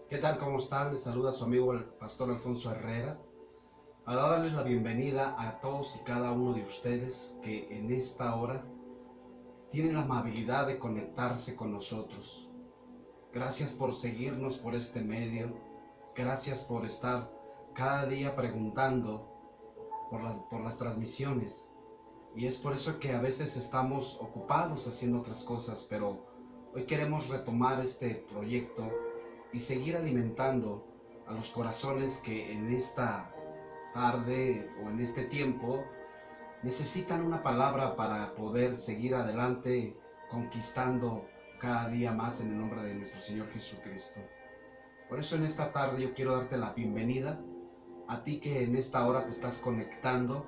¿Qué tal? ¿Cómo están? Les saluda su amigo el pastor Alfonso Herrera para darles la bienvenida a todos y cada uno de ustedes que en esta hora tienen la amabilidad de conectarse con nosotros. Gracias por seguirnos por este medio. Gracias por estar cada día preguntando por las transmisiones. Y es por eso que a veces estamos ocupados haciendo otras cosas, pero hoy queremos retomar este proyecto y seguir alimentando a los corazones que en esta tarde o en este tiempo necesitan una palabra para poder seguir adelante conquistando cada día más en el nombre de nuestro Señor Jesucristo. Por eso en esta tarde yo quiero darte la bienvenida a ti que en esta hora te estás conectando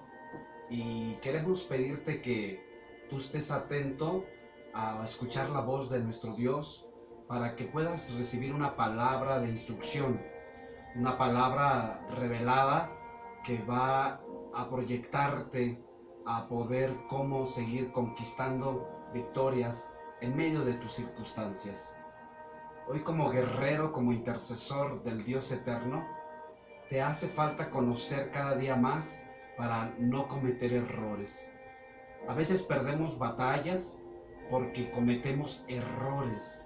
y queremos pedirte que tú estés atento a escuchar la voz de nuestro Dios para que puedas recibir una palabra de instrucción, una palabra revelada que va a proyectarte a poder cómo seguir conquistando victorias en medio de tus circunstancias. Hoy como guerrero, como intercesor del Dios eterno, te hace falta conocer cada día más para no cometer errores. A veces perdemos batallas porque cometemos errores.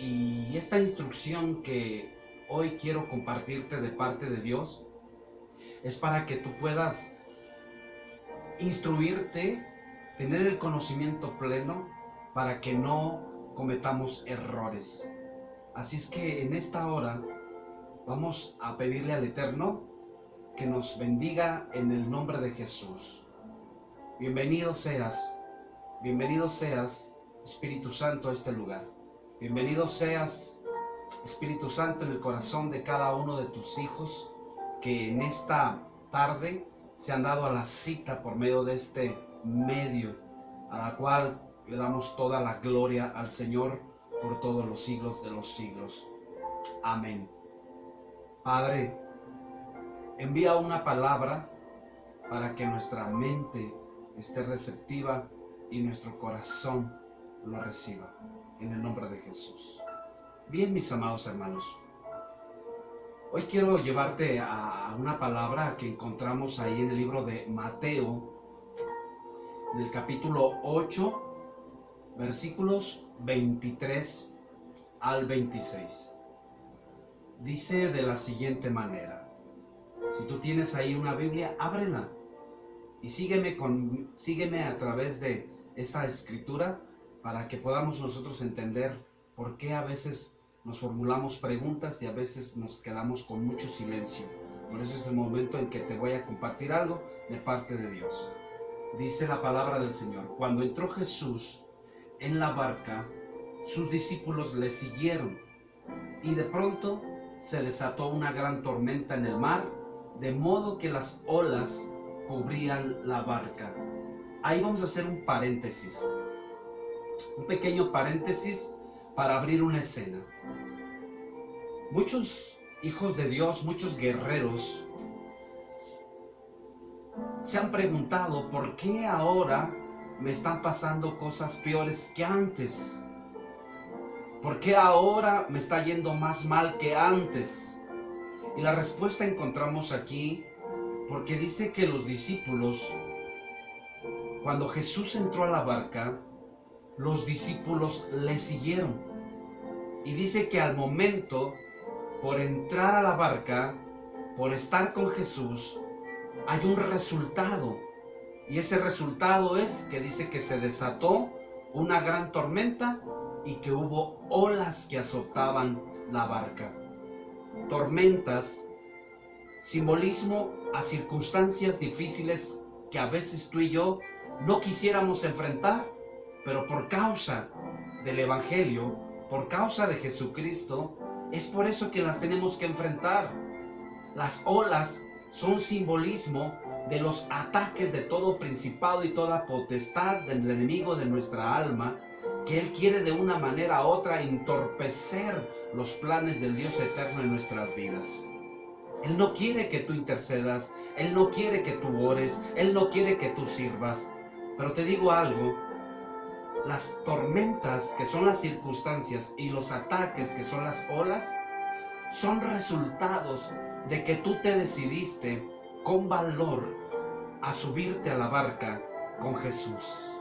Y esta instrucción que hoy quiero compartirte de parte de Dios es para que tú puedas instruirte, tener el conocimiento pleno para que no cometamos errores. Así es que en esta hora vamos a pedirle al Eterno que nos bendiga en el nombre de Jesús. Bienvenido seas, Espíritu Santo, a este lugar. Bienvenido seas, Espíritu Santo, en el corazón de cada uno de tus hijos que en esta tarde se han dado a la cita por medio de este medio, a la cual le damos toda la gloria al Señor por todos los siglos de los siglos. Amén. Padre, envía una palabra para que nuestra mente esté receptiva y nuestro corazón lo reciba, en el nombre de Jesús. Bien, mis amados hermanos, hoy quiero llevarte a una palabra que encontramos ahí en el libro de Mateo, en el capítulo 8, versículos 23 al 26. Dice de la siguiente manera: si tú tienes ahí una Biblia, ábrela y sígueme a través de esta escritura para que podamos nosotros entender por qué a veces nos formulamos preguntas y a veces nos quedamos con mucho silencio. Por eso es el momento en que te voy a compartir algo de parte de Dios. Dice la palabra del Señor: cuando entró Jesús en la barca, sus discípulos le siguieron, y de pronto se desató una gran tormenta en el mar, de modo que las olas cubrían la barca. Ahí vamos a hacer un paréntesis, un pequeño paréntesis para abrir una escena. Muchos hijos de Dios, muchos guerreros, se han preguntado por qué ahora me están pasando cosas peores que antes. ¿Por qué ahora me está yendo más mal que antes? Y la respuesta encontramos aquí porque dice que los discípulos, cuando Jesús entró a la barca, los discípulos le siguieron. Y dice que al momento, por entrar a la barca, por estar con Jesús, hay un resultado. Y ese resultado es que dice que se desató una gran tormenta y que hubo olas que azotaban la barca. Tormentas, simbolismo a circunstancias difíciles que a veces tú y yo no quisiéramos enfrentar, pero por causa del Evangelio, por causa de Jesucristo, es por eso que las tenemos que enfrentar. Las olas son simbolismo de los ataques de todo principado y toda potestad del enemigo de nuestra alma, que él quiere de una manera u otra entorpecer los planes del Dios eterno en nuestras vidas. Él no quiere que tú intercedas, Él no quiere que tú ores, Él no quiere que tú sirvas. Pero te digo algo, las tormentas, que son las circunstancias, y los ataques, que son las olas, son resultados de que tú te decidiste con valor a subirte a la barca con Jesús.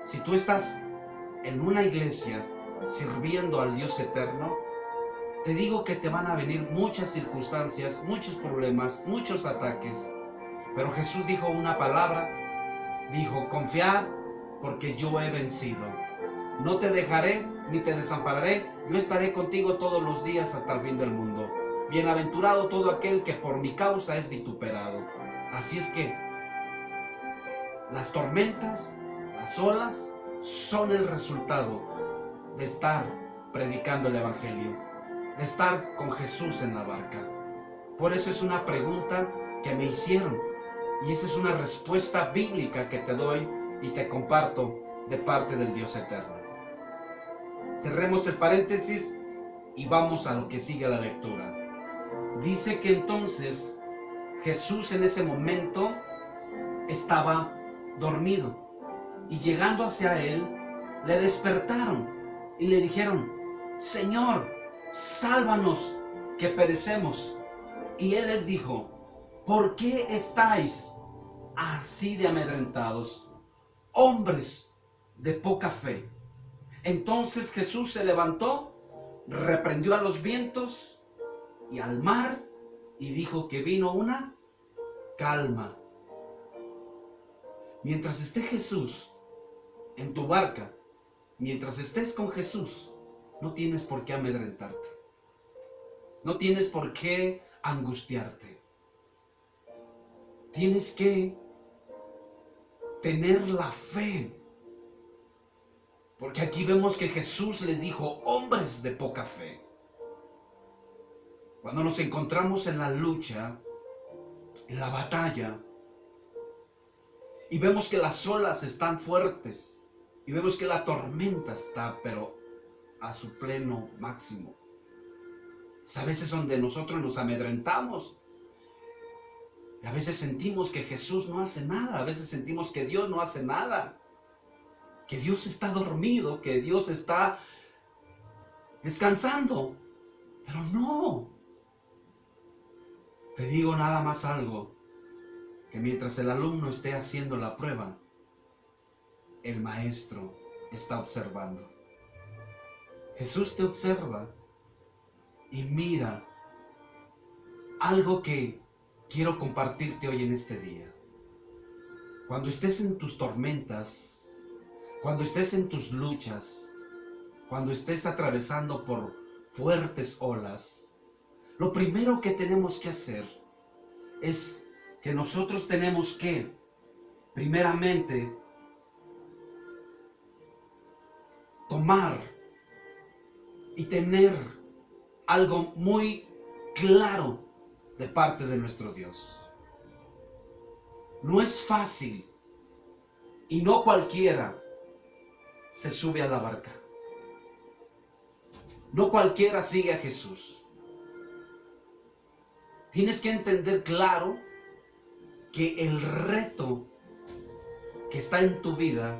Si tú estás en una iglesia sirviendo al Dios eterno, te digo que te van a venir muchas circunstancias, muchos problemas, muchos ataques. Pero Jesús dijo una palabra, dijo: confiad porque yo he vencido. No te dejaré ni te desampararé, yo estaré contigo todos los días hasta el fin del mundo. Bienaventurado todo aquel que por mi causa es vituperado. Así es que las tormentas, las olas, son el resultado de estar predicando el Evangelio, de estar con Jesús en la barca. Por eso es una pregunta que me hicieron, y esa es una respuesta bíblica que te doy y te comparto de parte del Dios eterno. Cerremos el paréntesis y vamos a lo que sigue la lectura. Dice que entonces Jesús en ese momento estaba dormido, y llegando hacia él, le despertaron y le dijeron: Señor, sálvanos, que perecemos. Y él les dijo: ¿por qué estáis así de amedrentados, hombres de poca fe? Entonces Jesús se levantó, reprendió a los vientos y al mar, y dijo que vino una calma. Mientras esté Jesús en tu barca, mientras estés con Jesús, no tienes por qué amedrentarte. No tienes por qué angustiarte. Tienes que tener la fe. Porque aquí vemos que Jesús les dijo: hombres de poca fe. Cuando nos encontramos en la lucha, en la batalla, y vemos que las olas están fuertes, y vemos que la tormenta está, pero a su pleno máximo, es a veces donde nosotros nos amedrentamos. Y a veces sentimos que Jesús no hace nada, a veces sentimos que Dios no hace nada, que Dios está dormido, que Dios está descansando. Pero no. Te digo nada más algo, que mientras el alumno esté haciendo la prueba, el maestro está observando. Jesús te observa y mira algo que quiero compartirte hoy en este día. Cuando estés en tus tormentas, cuando estés en tus luchas, cuando estés atravesando por fuertes olas, lo primero que tenemos que hacer es que nosotros tenemos que, primeramente, tomar y tener algo muy claro de parte de nuestro Dios. No es fácil y no cualquiera se sube a la barca. No cualquiera sigue a Jesús. Tienes que entender claro que el reto que está en tu vida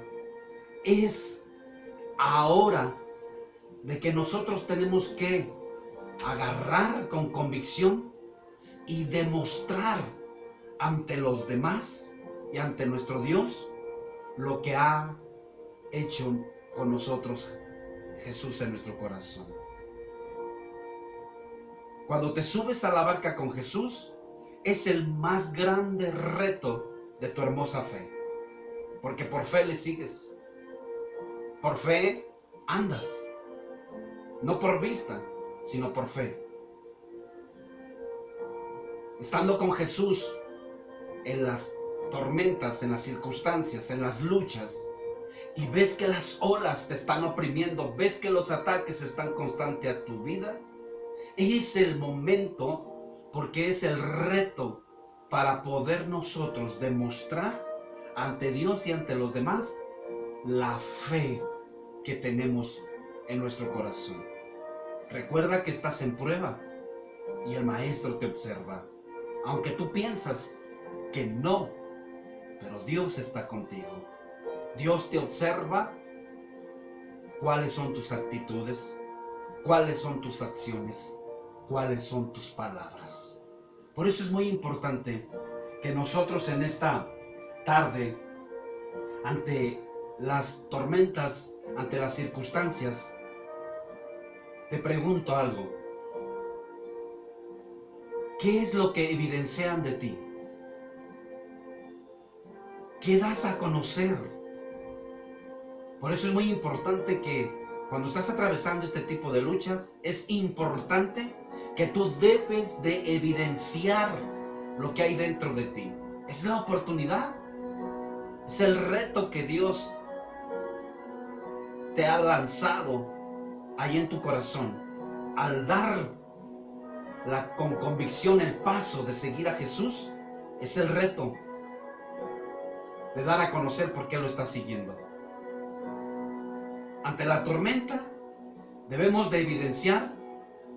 es ahora de que nosotros tenemos que agarrar con convicción y demostrar ante los demás y ante nuestro Dios lo que ha hecho con nosotros Jesús en nuestro corazón. Cuando te subes a la barca con Jesús, es el más grande reto de tu hermosa fe. Porque por fe le sigues. Por fe andas. No por vista, sino por fe. Estando con Jesús en las tormentas, en las circunstancias, en las luchas, y ves que las olas te están oprimiendo, ves que los ataques están constantes a tu vida, es el momento, porque es el reto para poder nosotros demostrar ante Dios y ante los demás la fe que tenemos en nuestro corazón. Recuerda que estás en prueba y el maestro te observa. Aunque tú piensas que no, pero Dios está contigo. Dios te observa cuáles son tus actitudes, cuáles son tus acciones. cuáles son tus palabras. Por eso es muy importante que nosotros en esta tarde, ante las tormentas, ante las circunstancias, te pregunto algo. ¿Qué es lo que evidencian de ti? ¿Qué das a conocer? Por eso es muy importante que cuando estás atravesando este tipo de luchas, es importante que tú debes de evidenciar lo que hay dentro de ti. Es la oportunidad, es el reto que Dios te ha lanzado ahí en tu corazón. Al dar con convicción el paso de seguir a Jesús, es el reto de dar a conocer por qué lo estás siguiendo. Ante la tormenta, debemos de evidenciar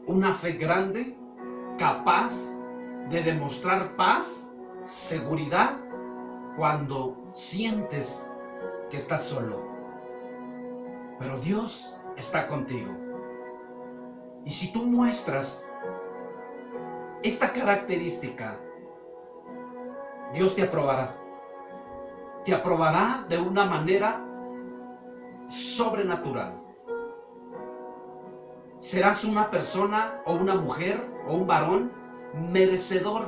una fe grande, capaz de demostrar paz, seguridad, cuando sientes que estás solo. Pero Dios está contigo. Y si tú muestras esta característica, Dios te aprobará. Te aprobará de una manera sobrenatural. Serás una persona o una mujer o un varón merecedor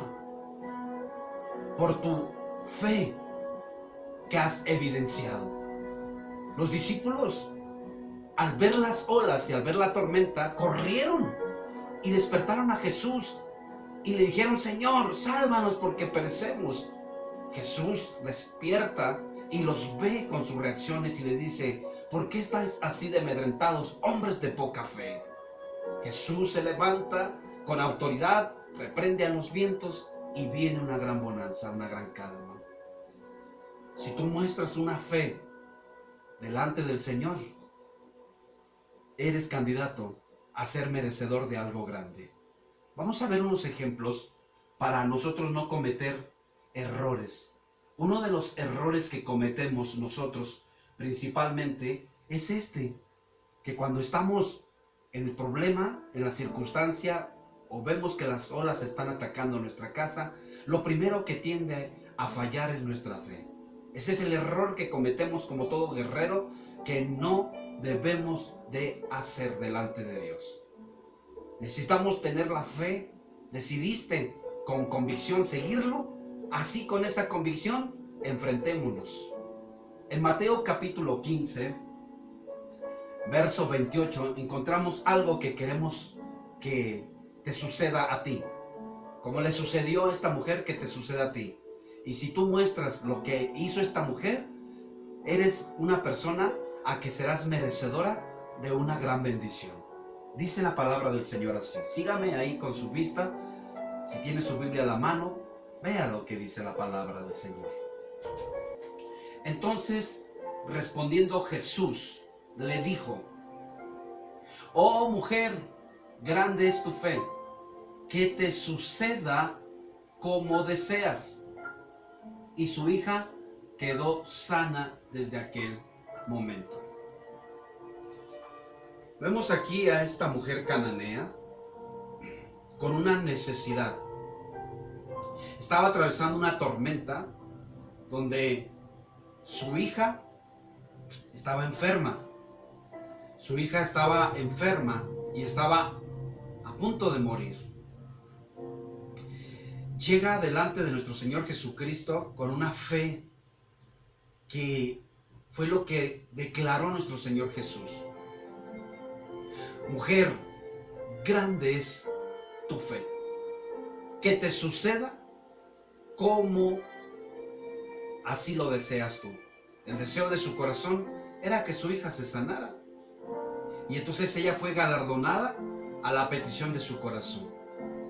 por tu fe que has evidenciado. Los discípulos, al ver las olas y al ver la tormenta, corrieron y despertaron a Jesús y le dijeron: Señor, sálvanos porque perecemos. Jesús despierta y los ve con sus reacciones y le dice: ¿por qué estáis así de amedrentados, hombres de poca fe? Jesús se levanta con autoridad, reprende a los vientos y viene una gran bonanza, una gran calma. Si tú muestras una fe delante del Señor, eres candidato a ser merecedor de algo grande. Vamos a ver unos ejemplos para nosotros no cometer errores. Uno de los errores que cometemos nosotros principalmente es que cuando estamos en el problema, en la circunstancia, o vemos que las olas están atacando nuestra casa, lo primero que tiende a fallar es nuestra fe. Ese es el error que cometemos como todo guerrero, que no debemos de hacer delante de Dios. Necesitamos tener la fe. Decidiste con convicción seguirlo, así con esa convicción enfrentémonos. En Mateo capítulo 15, verso 28, encontramos algo que queremos que te suceda a ti, como le sucedió a esta mujer, que te suceda a ti. Y si tú muestras lo que hizo esta mujer, eres una persona a que serás merecedora de una gran bendición. Dice la palabra del Señor así. Sígame ahí con su vista. Si tiene su Biblia a la mano, vea lo que dice la palabra del Señor. Entonces, respondiendo Jesús, le dijo: oh mujer, grande es tu fe, que te suceda como deseas. Y su hija quedó sana desde aquel momento. Vemos aquí a esta mujer cananea con una necesidad. Estaba atravesando una tormenta donde su hija estaba enferma. Su hija estaba enferma y estaba a punto de morir. Llega delante de nuestro Señor Jesucristo con una fe que fue lo que declaró nuestro Señor Jesús. Mujer, grande es tu fe. Que te suceda como así lo deseas tú. El deseo de su corazón era que su hija se sanara. Y entonces ella fue galardonada a la petición de su corazón,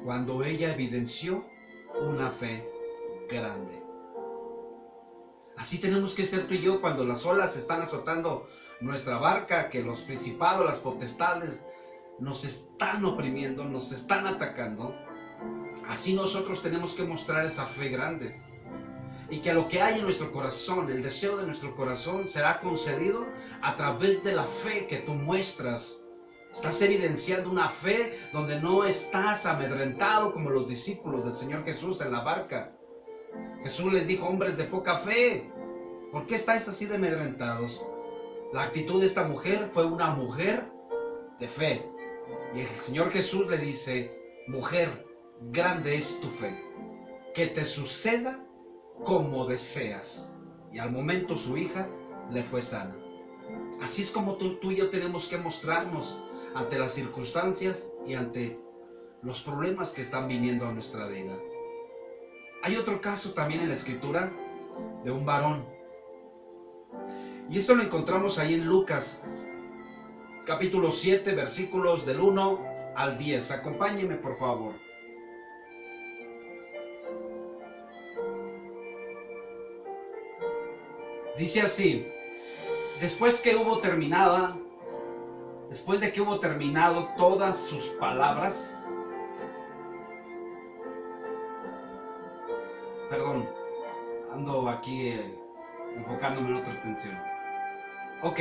cuando ella evidenció una fe grande. Así tenemos que ser tú y yo cuando las olas están azotando nuestra barca, que los principados, las potestades nos están oprimiendo, nos están atacando. Así nosotros tenemos que mostrar esa fe grande. Y que lo que hay en nuestro corazón, el deseo de nuestro corazón, será concedido a través de la fe que tú muestras Estás evidenciando una fe donde no estás amedrentado como los discípulos del Señor Jesús en la barca. Jesús les dijo, hombres de poca fe, ¿por qué estáis así de amedrentados? La actitud de esta mujer fue una mujer de fe. Y el Señor Jesús le dice, mujer, grande es tu fe, que te suceda como deseas. Y al momento su hija le fue sana. Así es como tú y yo tenemos que mostrarnos ante las circunstancias y ante los problemas que están viniendo a nuestra vida. Hay otro caso también en la Escritura de un varón. Y esto lo encontramos ahí en Lucas, capítulo 7, versículos del 1 al 10. Acompáñenme, por favor. Dice así, después de que hubo terminado todas sus palabras, perdón, ando aquí enfocándome en otra atención. Ok,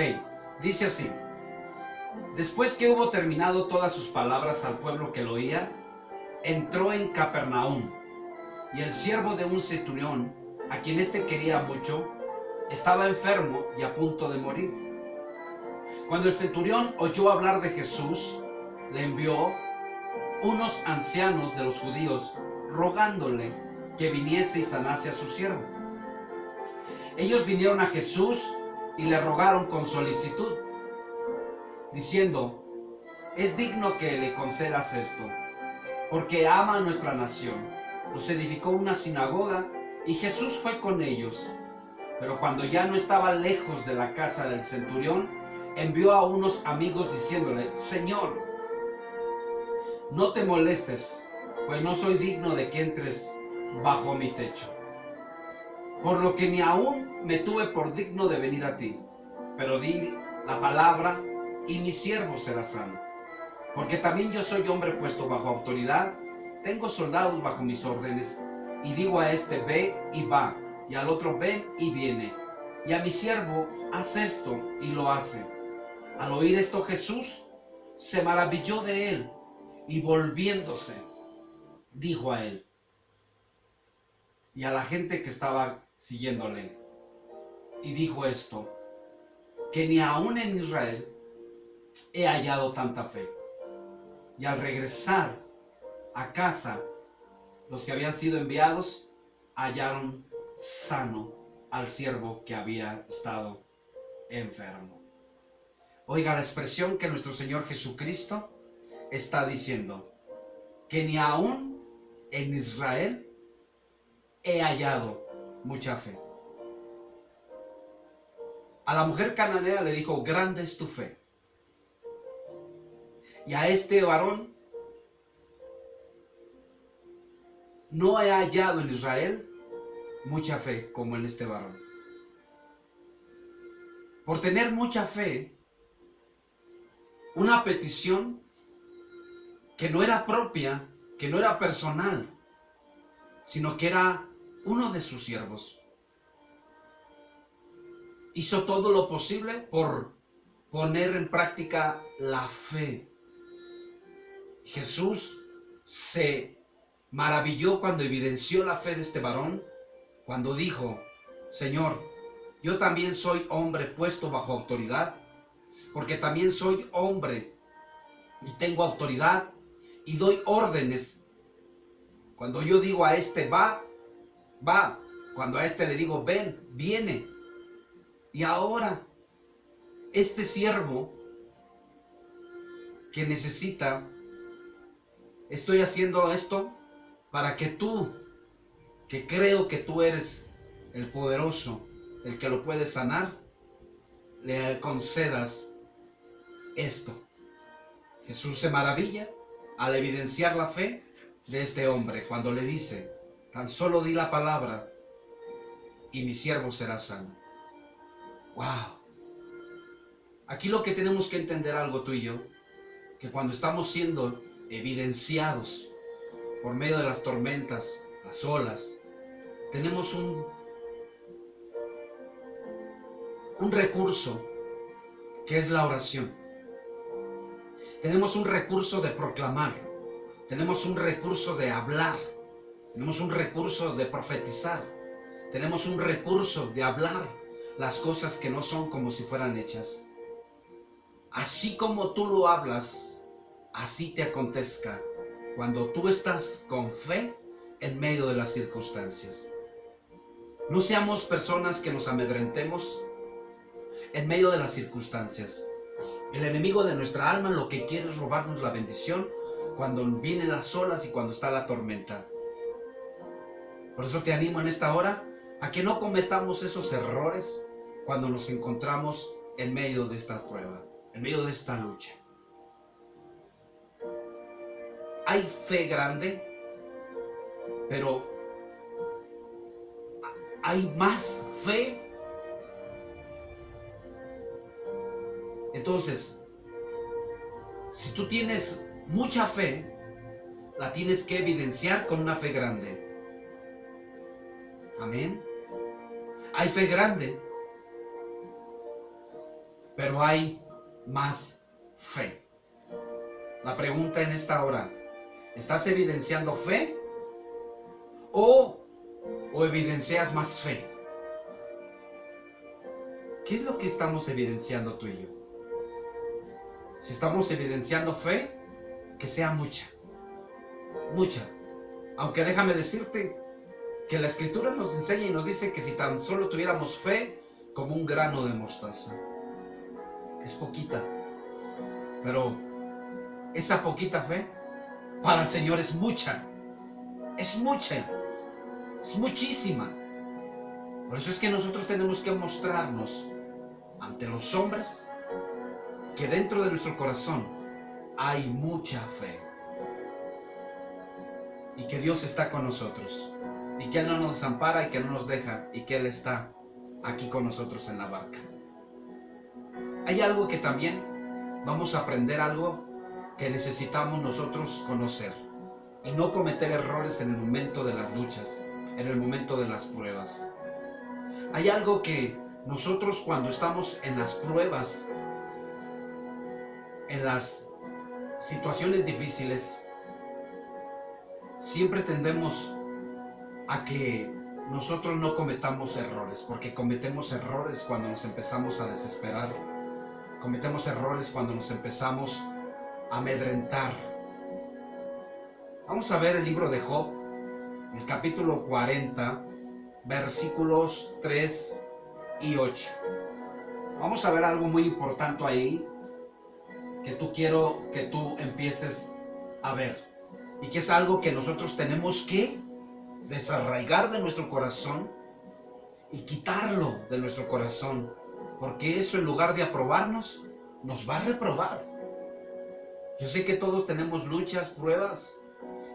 dice así, después que hubo terminado todas sus palabras al pueblo que lo oía, entró en Capernaum, y el siervo de un centurión, a quien éste quería mucho, estaba enfermo y a punto de morir. Cuando el centurión oyó hablar de Jesús, le envió unos ancianos de los judíos rogándole que viniese y sanase a su siervo. Ellos vinieron a Jesús y le rogaron con solicitud, diciendo, es digno que le concedas esto, porque ama a nuestra nación. Nos edificó una sinagoga y Jesús fue con ellos. Pero cuando ya no estaba lejos de la casa del centurión, envió a unos amigos diciéndole, Señor, no te molestes, pues no soy digno de que entres bajo mi techo. Por lo que ni aún me tuve por digno de venir a ti, pero di la palabra y mi siervo será sano. Porque también yo soy hombre puesto bajo autoridad, tengo soldados bajo mis órdenes, y digo a este, ve y va, y al otro, ven y viene, y a mi siervo, haz esto, y lo hace. Al oír esto Jesús se maravilló de él, y volviéndose, dijo a él, y a la gente que estaba siguiéndole, y dijo esto, que ni aún en Israel he hallado tanta fe. Y al regresar a casa, los que habían sido enviados hallaron sano al siervo que había estado enfermo. Oiga la expresión que nuestro Señor Jesucristo está diciendo, que ni aún en Israel he hallado mucha fe. A la mujer cananea le dijo, grande es tu fe. Y a este varón, no he hallado en Israel mucha fe como en este varón. Por tener mucha fe, una petición que no era propia, que no era personal, sino que era uno de sus siervos. Hizo todo lo posible por poner en práctica la fe. Jesús se maravilló cuando evidenció la fe de este varón, cuando dijo, Señor, yo también soy hombre puesto bajo autoridad, porque también soy hombre y tengo autoridad y doy órdenes. Cuando yo digo a este va, va. Cuando a este le digo ven, viene. Y ahora, este siervo que necesita, estoy haciendo esto para que tú, que creo que tú eres el poderoso, el que lo puede sanar, le concedas esto. Jesús se maravilla al evidenciar la fe de este hombre cuando le dice, tan solo di la palabra y mi siervo será sano. ¡Wow! Aquí lo que tenemos que entender algo tú y yo, que cuando estamos siendo evidenciados por medio de las tormentas, las olas, tenemos un recurso que es la oración. Tenemos un recurso de proclamar. Tenemos un recurso de hablar. Tenemos un recurso de profetizar. Tenemos un recurso de hablar las cosas que no son como si fueran hechas. Así como tú lo hablas, así te acontezca cuando tú estás con fe en medio de las circunstancias. No seamos personas que nos amedrentemos en medio de las circunstancias. El enemigo de nuestra alma lo que quiere es robarnos la bendición cuando vienen las olas y cuando está la tormenta. Por eso te animo en esta hora a que no cometamos esos errores cuando nos encontramos en medio de esta prueba, en medio de esta lucha. Hay fe grande, pero hay más fe. Entonces, si tú tienes mucha fe, la tienes que evidenciar con una fe grande. Amén. Hay fe grande, pero hay más fe. La pregunta en esta hora, ¿estás evidenciando fe o evidencias más fe? ¿Qué es lo que estamos evidenciando tú y yo? Si estamos evidenciando fe, que sea mucha, mucha. Aunque déjame decirte que la Escritura nos enseña y nos dice que si tan solo tuviéramos fe como un grano de mostaza, es poquita, pero esa poquita fe para el Señor es mucha, es mucha, es muchísima. Por eso es que nosotros tenemos que mostrarnos ante los hombres que dentro de nuestro corazón hay mucha fe y que Dios está con nosotros y que Él no nos desampara y que no nos deja y que Él está aquí con nosotros en la barca. Hay algo que también vamos a aprender, algo que necesitamos nosotros conocer y no cometer errores en el momento de las luchas, en el momento de las pruebas. Hay algo que nosotros cuando estamos en las pruebas, en las situaciones difíciles, siempre tendemos a que nosotros no cometamos errores, porque cometemos errores cuando nos empezamos a desesperar, cometemos errores cuando nos empezamos a amedrentar. Vamos a ver el libro de Job, el capítulo 40, versículos 3 y 8. Vamos a ver algo muy importante ahí, que quiero que tú empieces a ver, y que es algo que nosotros tenemos que desarraigar de nuestro corazón y quitarlo de nuestro corazón, porque eso en lugar de aprobarnos, nos va a reprobar. Yo sé que todos tenemos luchas, pruebas,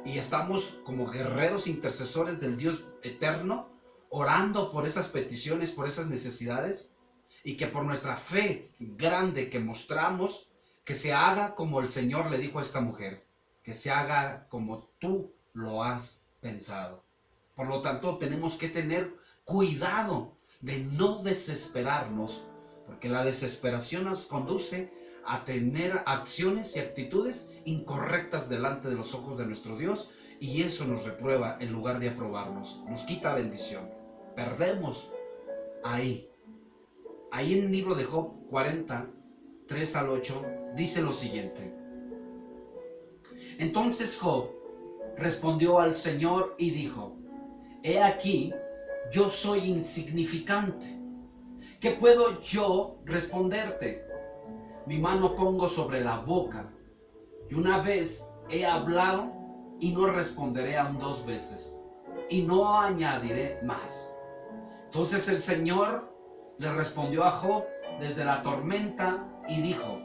y estamos como guerreros intercesores del Dios eterno, orando por esas peticiones, por esas necesidades, y que por nuestra fe grande que mostramos, que se haga como el Señor le dijo a esta mujer, que se haga como tú lo has pensado. Por lo tanto, tenemos que tener cuidado de no desesperarnos, porque la desesperación nos conduce a tener acciones y actitudes incorrectas delante de los ojos de nuestro Dios, y eso nos reprueba en lugar de aprobarnos, nos quita bendición, perdemos ahí. Ahí en el libro de Job 40, 3 al 8, dice lo siguiente: Entonces Job respondió al Señor y dijo: He aquí, yo soy insignificante. ¿Qué puedo yo responderte? Mi mano pongo sobre la boca, y una vez he hablado y no responderé aún 2 veces, y no añadiré más. Entonces el Señor le respondió a Job desde la tormenta y dijo: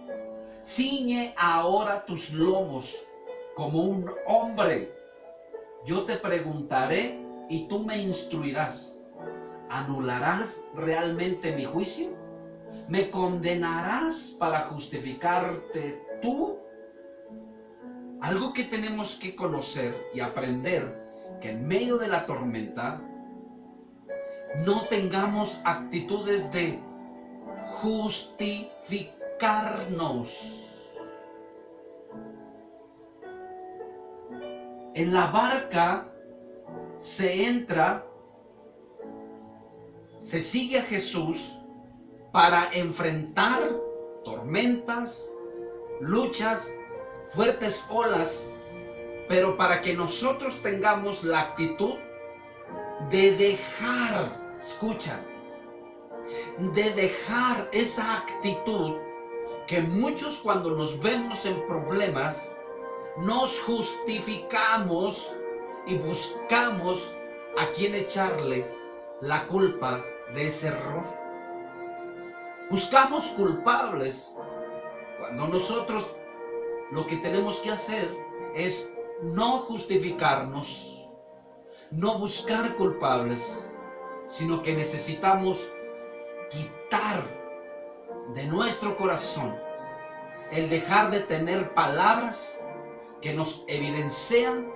Ciñe ahora tus lomos como un hombre. Yo te preguntaré y tú me instruirás. ¿Anularás realmente mi juicio? ¿Me condenarás para justificarte tú? Algo que tenemos que conocer y aprender, que en medio de la tormenta no tengamos actitudes de justificarnos. En la barca se entra, se sigue a Jesús para enfrentar tormentas, luchas, fuertes olas, pero para que nosotros tengamos la actitud de dejar, escucha, de dejar esa actitud que muchos cuando nos vemos en problemas, nos justificamos y buscamos a quien echarle la culpa de ese error. Buscamos culpables cuando nosotros lo que tenemos que hacer es no justificarnos, no buscar culpables, sino que necesitamos quitar de nuestro corazón el dejar de tener palabras que nos evidencian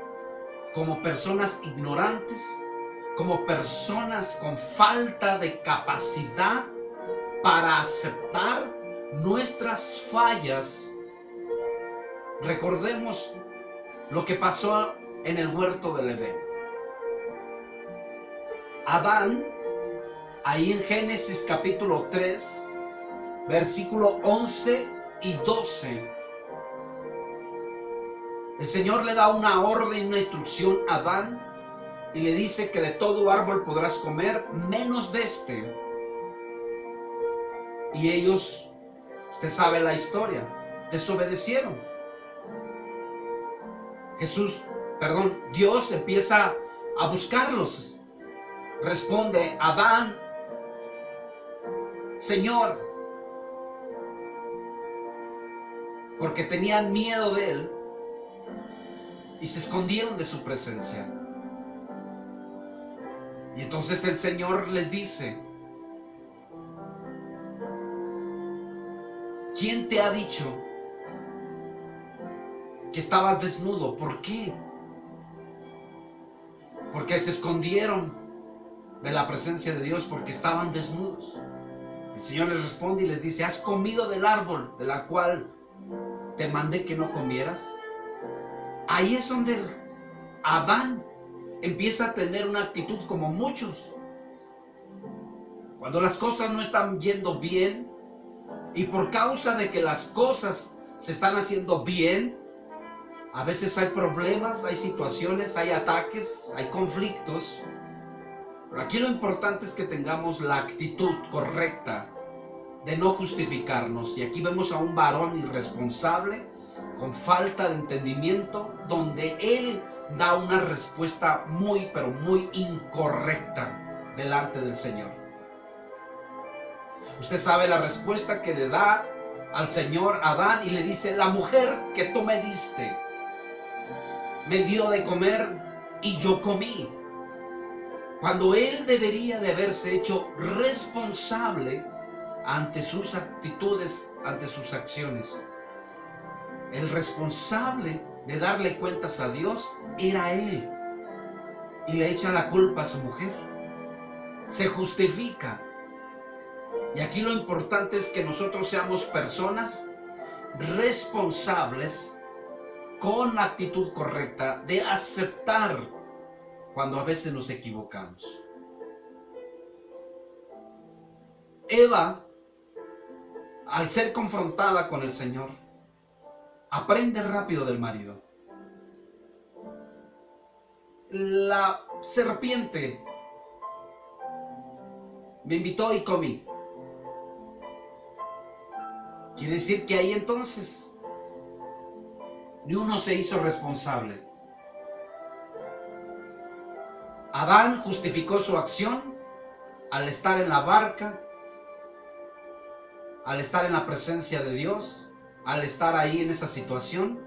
como personas ignorantes, como personas con falta de capacidad para aceptar nuestras fallas. Recordemos lo que pasó en el huerto del Edén. Adán, ahí en Génesis capítulo 3, versículo 11 y 12, el Señor le da una orden, una instrucción a Adán y le dice que de todo árbol podrás comer, menos de este. Y ellos, usted sabe la historia, desobedecieron. Dios empieza a buscarlos. Responde Adán, Señor, porque tenían miedo de él y se escondieron de su presencia. Y entonces el Señor les dice, ¿quién te ha dicho que estabas desnudo? ¿Por qué? Porque se escondieron de la presencia de Dios porque estaban desnudos. El Señor les responde y les dice, ¿has comido del árbol de la cual te mandé que no comieras? Ahí es donde Adán empieza a tener una actitud como muchos. Cuando las cosas no están yendo bien y por causa de que las cosas se están haciendo bien, a veces hay problemas, hay situaciones, hay ataques, hay conflictos. Pero aquí lo importante es que tengamos la actitud correcta de no justificarnos. Y aquí vemos a un varón irresponsable, con falta de entendimiento, donde él da una respuesta muy, pero muy incorrecta delante del Señor. Usted sabe la respuesta que le da al Señor Adán y le dice, la mujer que tú me diste me dio de comer y yo comí. Cuando él debería de haberse hecho responsable ante sus actitudes, ante sus acciones. El responsable de darle cuentas a Dios era él. Y le echa la culpa a su mujer. Se justifica. Y aquí lo importante es que nosotros seamos personas responsables con la actitud correcta de aceptar cuando a veces nos equivocamos. Eva, al ser confrontada con el Señor, aprende rápido del marido. La serpiente me invitó y comí. Quiere decir que ahí entonces ni uno se hizo responsable. Adán justificó su acción al estar en la barca, al estar en la presencia de Dios, al estar ahí en esa situación.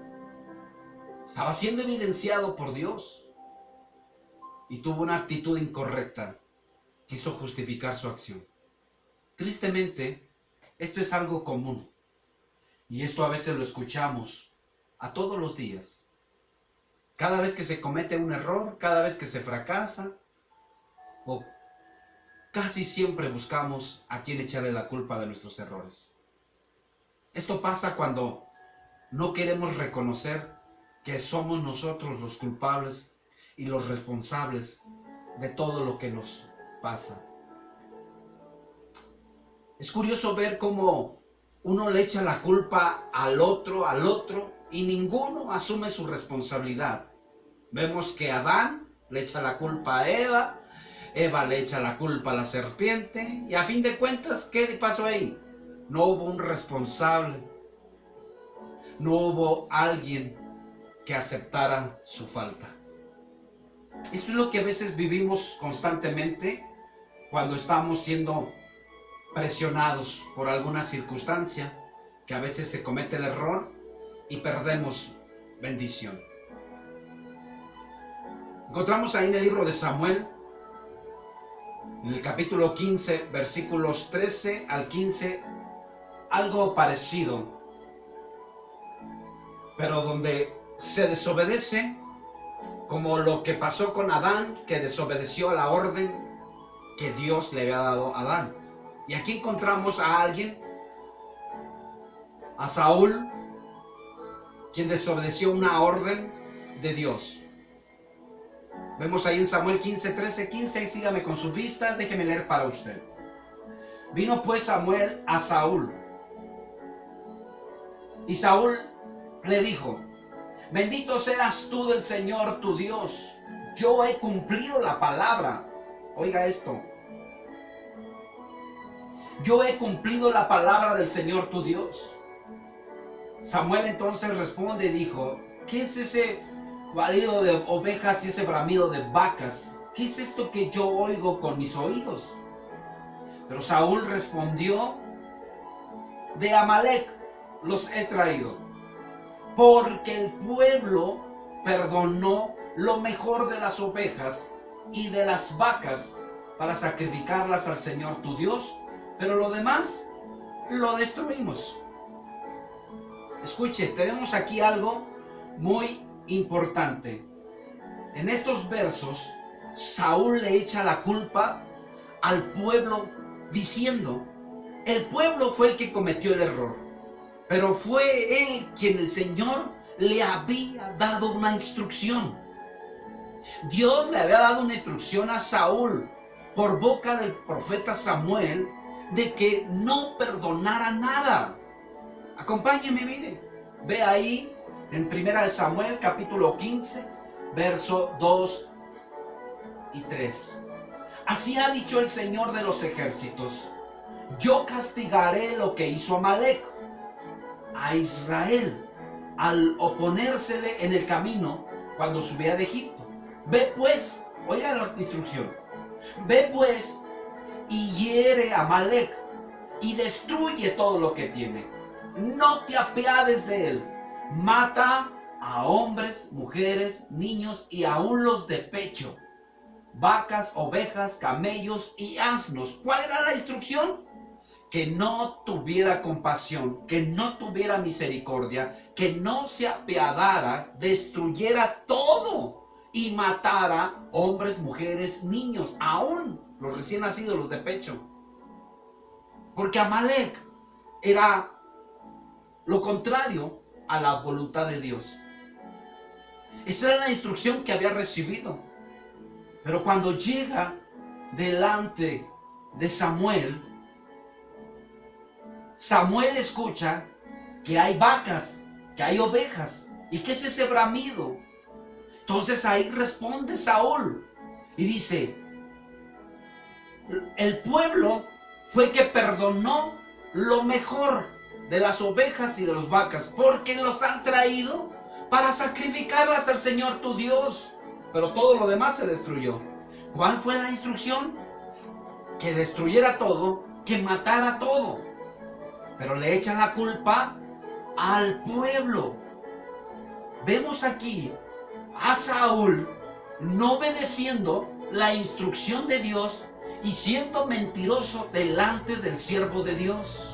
Estaba siendo evidenciado por Dios y tuvo una actitud incorrecta. Quiso justificar su acción. Tristemente, esto es algo común y esto a veces lo escuchamos a todos los días. Cada vez que se comete un error, cada vez que se fracasa, o casi siempre buscamos a quien echarle la culpa de nuestros errores. Esto pasa cuando no queremos reconocer que somos nosotros los culpables y los responsables de todo lo que nos pasa. Es curioso ver cómo uno le echa la culpa al otro, y ninguno asume su responsabilidad. Vemos que Adán le echa la culpa a Eva, Eva le echa la culpa a la serpiente, y a fin de cuentas, ¿qué pasó ahí? No hubo un responsable, no hubo alguien que aceptara su falta. Esto es lo que a veces vivimos constantemente cuando estamos siendo presionados por alguna circunstancia, que a veces se comete el error y perdemos bendición. Encontramos ahí en el libro de Samuel, en el capítulo 15, versículos 13 al 15, algo parecido, pero donde se desobedece, como lo que pasó con Adán, que desobedeció a la orden que Dios le había dado a Adán. Y aquí encontramos a alguien, a Saúl, quien desobedeció una orden de Dios. Vemos ahí en Samuel 15, 13, 15, y sígame con su vista, déjeme leer para usted. Vino pues Samuel a Saúl, y Saúl le dijo: bendito seas tú del Señor tu Dios, yo he cumplido la palabra. Oiga esto. Yo he cumplido la palabra del Señor tu Dios. Samuel entonces responde y dijo: ¿qué es ese balido de ovejas y ese bramido de vacas? ¿Qué es esto que yo oigo con mis oídos? Pero Saúl respondió: de Amalec los he traído, porque el pueblo perdonó lo mejor de las ovejas y de las vacas para sacrificarlas al Señor tu Dios, pero lo demás lo destruimos. Escuche, tenemos aquí algo muy importante. En estos versos, Saúl le echa la culpa al pueblo diciendo: el pueblo fue el que cometió el error, pero fue él quien el Señor le había dado una instrucción. Dios le había dado una instrucción a Saúl por boca del profeta Samuel de que no perdonara nada. Acompáñeme, mire. Ve ahí en 1 Samuel capítulo 15, verso 2 y 3. Así ha dicho el Señor de los ejércitos: yo castigaré lo que hizo Amalec a Israel al oponérsele en el camino cuando subía de Egipto. Ve pues, oiga la instrucción, ve pues y hiere a Amalec y destruye todo lo que tiene. No te apiades de él. Mata a hombres, mujeres, niños y aún los de pecho, vacas, ovejas, camellos y asnos. ¿Cuál era la instrucción? Que no tuviera compasión, que no tuviera misericordia, que no se apiadara, destruyera todo y matara hombres, mujeres, niños, aún los recién nacidos, los de pecho. Porque Amalec era lo contrario a la voluntad de Dios. Esa era la instrucción que había recibido. Pero cuando llega delante de Samuel, Samuel escucha que hay vacas, que hay ovejas. ¿Y qué es ese bramido? Entonces ahí responde Saúl y dice: el pueblo fue que perdonó lo mejor de las ovejas y de las vacas, porque los han traído para sacrificarlas al Señor tu Dios. Pero todo lo demás se destruyó. ¿Cuál fue la instrucción? Que destruyera todo, que matara todo. Pero le echan la culpa al pueblo. Vemos aquí a Saúl no obedeciendo la instrucción de Dios y siendo mentiroso delante del siervo de Dios.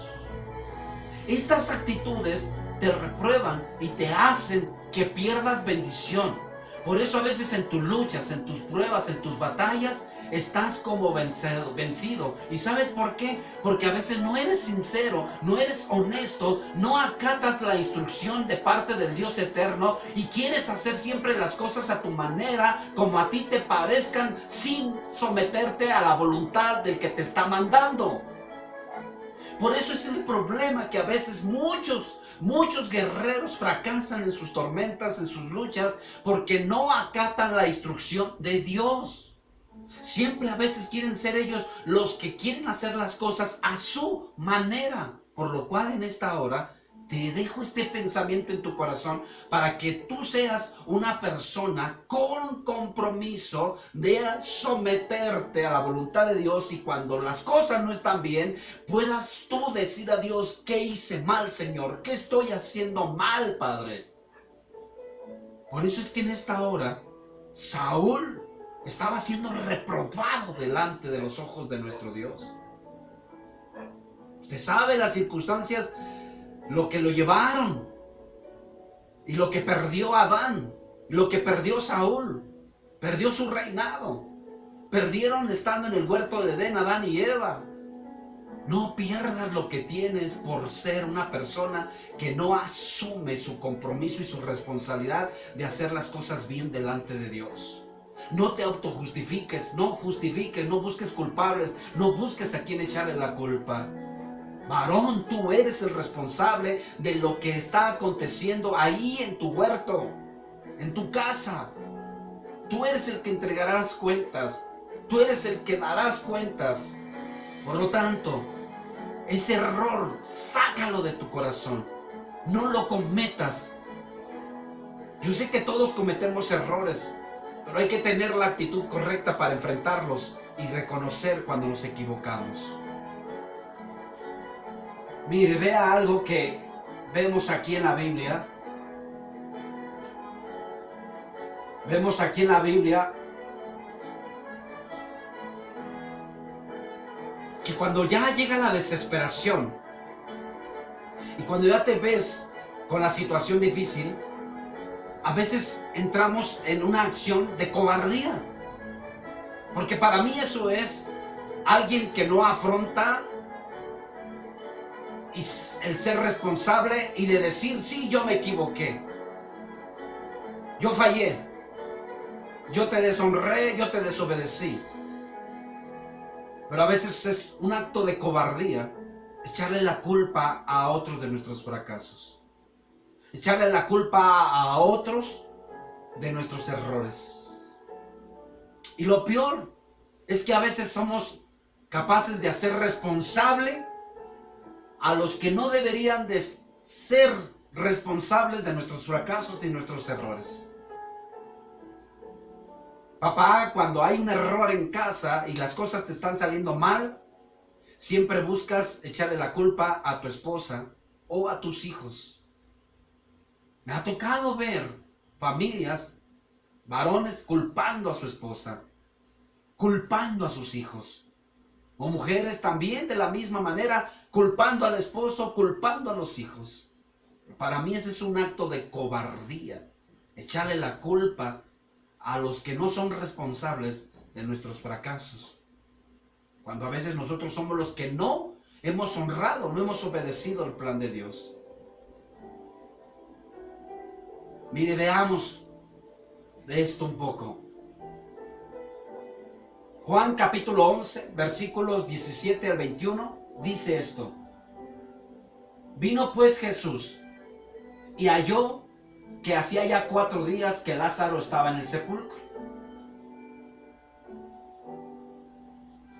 Estas actitudes te reprueban y te hacen que pierdas bendición. Por eso a veces en tus luchas, en tus pruebas, en tus batallas, estás como vencido. ¿Y sabes por qué? Porque a veces no eres sincero, no eres honesto, no acatas la instrucción de parte del Dios eterno y quieres hacer siempre las cosas a tu manera, como a ti te parezcan, sin someterte a la voluntad del que te está mandando. Por eso ese es el problema, que a veces muchos guerreros fracasan en sus tormentas, en sus luchas, porque no acatan la instrucción de Dios. Siempre a veces quieren ser ellos los que quieren hacer las cosas a su manera. Por lo cual en esta hora te dejo este pensamiento en tu corazón para que tú seas una persona con compromiso de someterte a la voluntad de Dios, y cuando las cosas no están bien, puedas tú decir a Dios: ¿qué hice mal, Señor? ¿Qué estoy haciendo mal, Padre? Por eso es que en esta hora Saúl estaba siendo reprobado delante de los ojos de nuestro Dios. Usted sabe las circunstancias, lo que lo llevaron, y lo que perdió Adán, lo que perdió Saúl. Perdió su reinado. Perdieron estando en el huerto de Edén Adán y Eva. No pierdas lo que tienes por ser una persona que no asume su compromiso y su responsabilidad de hacer las cosas bien delante de Dios. No te autojustifiques, no justifiques, no busques culpables, no busques a quien echarle la culpa. Varón, tú eres el responsable de lo que está aconteciendo ahí en tu huerto, en tu casa. Tú eres el que entregarás cuentas. Tú eres el que darás cuentas. Por lo tanto, ese error, sácalo de tu corazón. No lo cometas. Yo sé que todos cometemos errores, pero hay que tener la actitud correcta para enfrentarlos y reconocer cuando nos equivocamos. Mire, vea algo que vemos aquí en la Biblia. Vemos aquí en la Biblia que cuando ya llega la desesperación y cuando ya te ves con la situación difícil, a veces entramos en una acción de cobardía. Porque para mí eso es alguien que no afronta y el ser responsable y de decir: sí, yo me equivoqué, yo fallé, yo te deshonré, yo te desobedecí. Pero a veces es un acto de cobardía echarle la culpa a otros de nuestros fracasos, echarle la culpa a otros de nuestros errores. Y lo peor es que a veces somos capaces de hacer responsable a los que no deberían de ser responsables de nuestros fracasos y nuestros errores. Papá, cuando hay un error en casa y las cosas te están saliendo mal, siempre buscas echarle la culpa a tu esposa o a tus hijos. Me ha tocado ver familias, varones culpando a su esposa, culpando a sus hijos. O mujeres también de la misma manera, culpando al esposo, culpando a los hijos. Para mí ese es un acto de cobardía, echarle la culpa a los que no son responsables de nuestros fracasos. Cuando a veces nosotros somos los que no hemos honrado, no hemos obedecido el plan de Dios. Mire, veamos de esto un poco. Juan capítulo 11, versículos 17 al 21, dice esto: Vino pues Jesús y halló que hacía ya 4 días que Lázaro estaba en el sepulcro.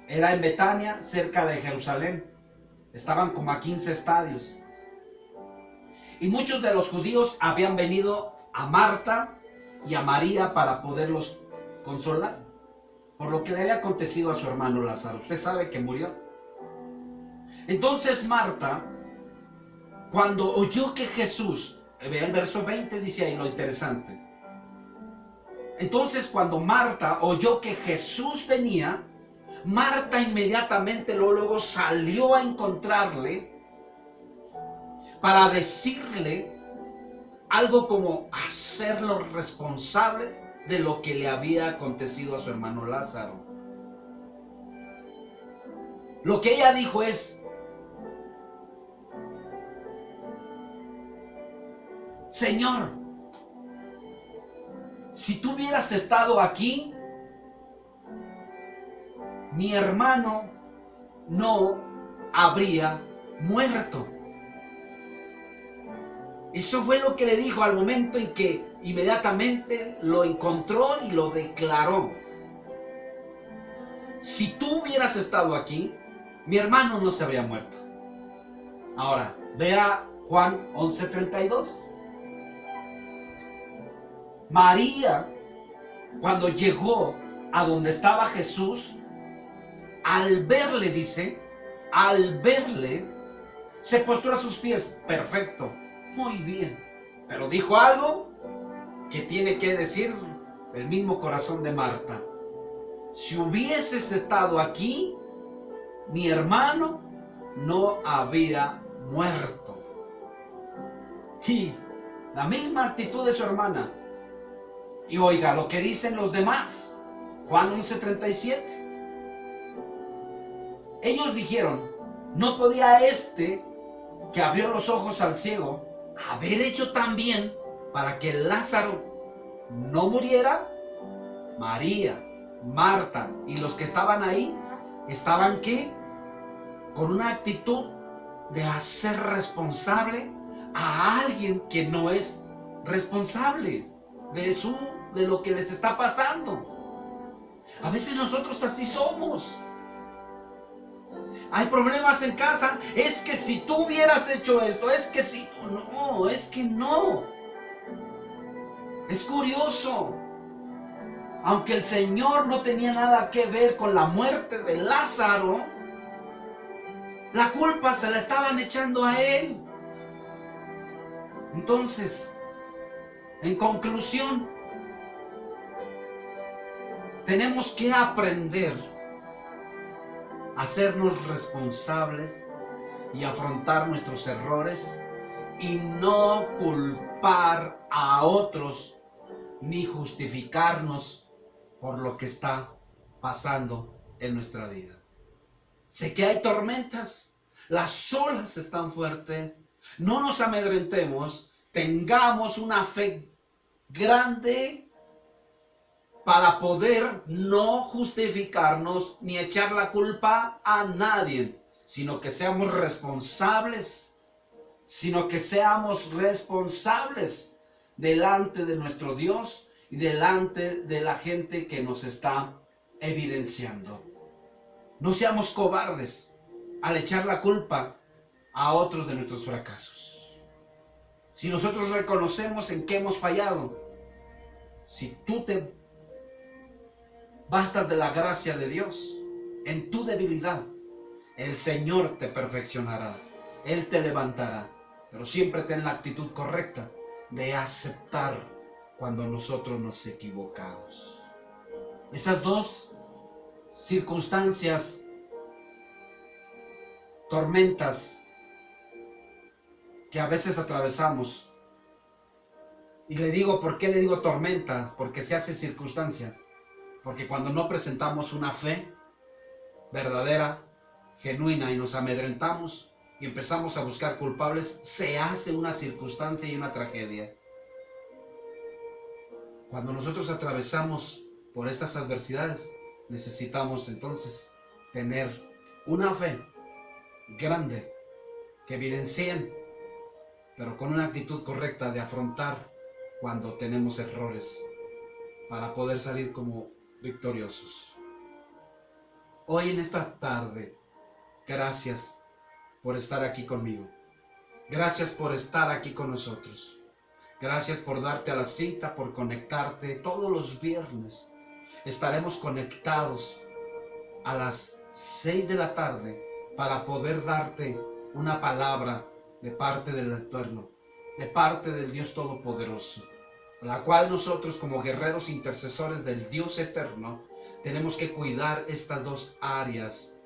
Era en Betania, cerca de Jerusalén. Estaban como a 15 estadios. Y muchos de los judíos habían venido a Marta y a María para poderlos consolar por lo que le había acontecido a su hermano Lázaro. Usted sabe que murió. Entonces Marta, cuando oyó que Jesús, vea el verso 20, dice ahí lo interesante. Entonces cuando Marta oyó que Jesús venía, Marta inmediatamente luego salió a encontrarle para decirle algo como hacerlo responsable de lo que le había acontecido a su hermano Lázaro. Lo que ella dijo es: Señor, si tú hubieras estado aquí, mi hermano no habría muerto. Eso fue lo que le dijo al momento en que inmediatamente lo encontró y lo declaró. Si tú hubieras estado aquí, mi hermano no se habría muerto. Ahora, vea Juan 11:32. María, cuando llegó a donde estaba Jesús, al verle, dice, al verle, se postró a sus pies. Perfecto, muy bien. Pero dijo algo que tiene que decir el mismo corazón de Marta. Si hubieses estado aquí, mi hermano no habría muerto. Y la misma actitud de su hermana. Y oiga lo que dicen los demás. Juan 11:37. Ellos dijeron: no podía este que abrió los ojos al ciego haber hecho también para que Lázaro no muriera. María, Marta y los que estaban ahí estaban ¿qué? Con una actitud de hacer responsable a alguien que no es responsable de lo que les está pasando. A veces nosotros así somos. Hay problemas en casa. Es que si tú hubieras hecho esto, es que si... No, es que no. Es curioso. Aunque el Señor no tenía nada que ver con la muerte de Lázaro, la culpa se la estaban echando a él. Entonces, en conclusión, tenemos que aprender a hacernos responsables y afrontar nuestros errores y no culpar a otros ni justificarnos por lo que está pasando en nuestra vida. Sé que hay tormentas, las olas están fuertes, no nos amedrentemos, tengamos una fe grande para poder no justificarnos ni echar la culpa a nadie, sino que seamos responsables, delante de nuestro Dios y delante de la gente que nos está evidenciando. No seamos cobardes al echar la culpa a otros de nuestros fracasos. Si nosotros reconocemos en qué hemos fallado, si tú te bastas de la gracia de Dios, en tu debilidad, el Señor te perfeccionará, Él te levantará, pero siempre ten la actitud correcta de aceptar cuando nosotros nos equivocamos. Esas dos circunstancias, tormentas que a veces atravesamos, y le digo, ¿por qué le digo tormenta? Porque se hace circunstancia, porque cuando no presentamos una fe verdadera, genuina, y nos amedrentamos y empezamos a buscar culpables, se hace una circunstancia y una tragedia. Cuando nosotros atravesamos por estas adversidades, necesitamos entonces tener una fe grande que evidencien, pero con una actitud correcta de afrontar cuando tenemos errores para poder salir como victoriosos. Hoy en esta tarde, gracias por estar aquí conmigo. Gracias por estar aquí con nosotros. Gracias por darte a la cita, por conectarte todos los viernes. Estaremos conectados a las 6 de la tarde para poder darte una palabra de parte del Eterno, de parte del Dios Todopoderoso, la cual nosotros como guerreros intercesores del Dios Eterno tenemos que cuidar estas dos áreas,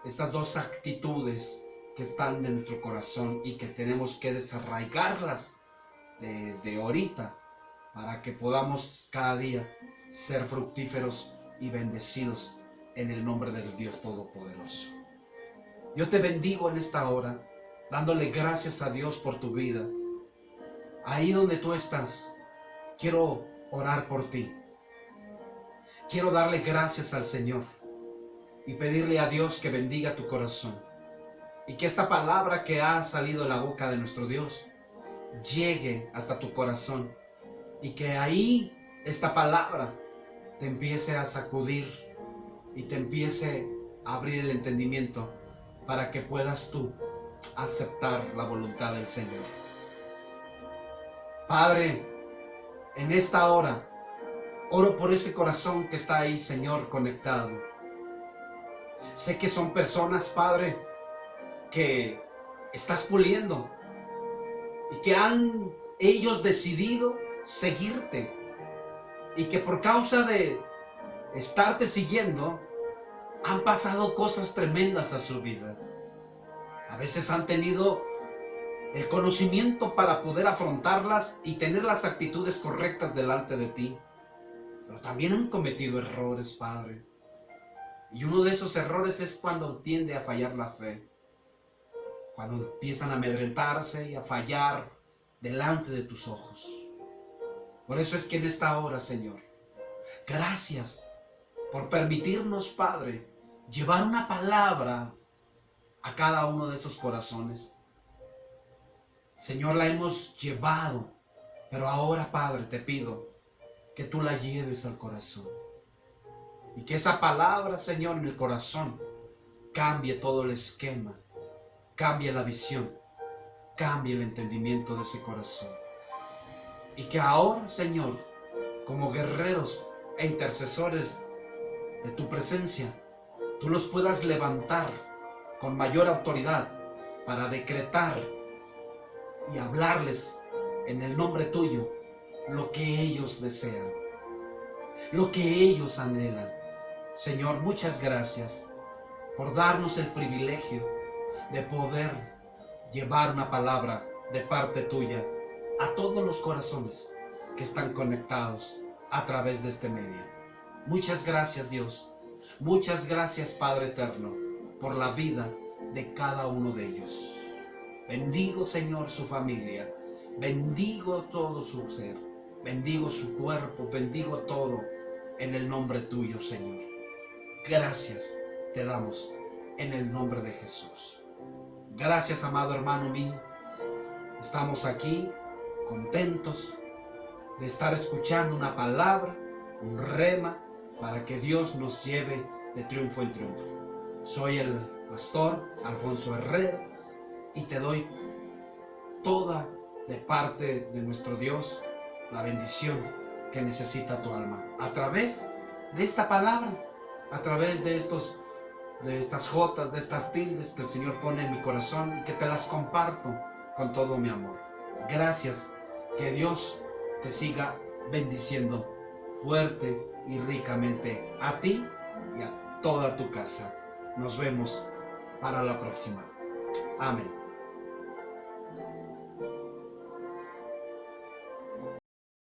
estas dos actitudes que están en nuestro corazón y que tenemos que desarraigarlas desde ahorita para que podamos cada día ser fructíferos y bendecidos en el nombre del Dios Todopoderoso. Yo te bendigo en esta hora, dándole gracias a Dios por tu vida. Ahí donde tú estás, quiero orar por ti. Quiero darle gracias al Señor y pedirle a Dios que bendiga tu corazón. Y que esta palabra que ha salido de la boca de nuestro Dios llegue hasta tu corazón. Y que ahí esta palabra te empiece a sacudir y te empiece a abrir el entendimiento para que puedas tú aceptar la voluntad del Señor. Padre, en esta hora, oro por ese corazón que está ahí, Señor, conectado. Sé que son personas, Padre, que estás puliendo y que han ellos decidido seguirte y que por causa de estarte siguiendo han pasado cosas tremendas a su vida. A veces han tenido el conocimiento para poder afrontarlas y tener las actitudes correctas delante de ti, pero también han cometido errores, Padre. Y uno de esos errores es cuando tiende a fallar la fe, cuando empiezan a amedrentarse y a fallar delante de tus ojos. Por eso es que en esta hora, Señor, gracias por permitirnos, Padre, llevar una palabra a cada uno de esos corazones. Señor, la hemos llevado, pero ahora, Padre, te pido que tú la lleves al corazón. Y que esa palabra, Señor, en el corazón cambie todo el esquema, cambie la visión, cambie el entendimiento de ese corazón. Y que ahora, Señor, como guerreros e intercesores de tu presencia, tú los puedas levantar con mayor autoridad para decretar y hablarles en el nombre tuyo lo que ellos desean, lo que ellos anhelan. Señor, muchas gracias por darnos el privilegio de poder llevar una palabra de parte tuya a todos los corazones que están conectados a través de este medio. Muchas gracias, Dios. Muchas gracias, Padre eterno, por la vida de cada uno de ellos. Bendigo, Señor, su familia. Bendigo todo su ser. Bendigo su cuerpo. Bendigo todo en el nombre tuyo, Señor. Gracias te damos en el nombre de Jesús. Gracias, amado hermano mío. Estamos aquí contentos de estar escuchando una palabra, un rema, para que Dios nos lleve de triunfo en triunfo. Soy el pastor Alfonso Herrera y te doy toda de parte de nuestro Dios la bendición que necesita tu alma a través de esta palabra, a través de estas jotas, de estas tildes que el Señor pone en mi corazón y que te las comparto con todo mi amor. Gracias, que Dios te siga bendiciendo fuerte y ricamente a ti y a toda tu casa. Nos vemos para la próxima. Amén.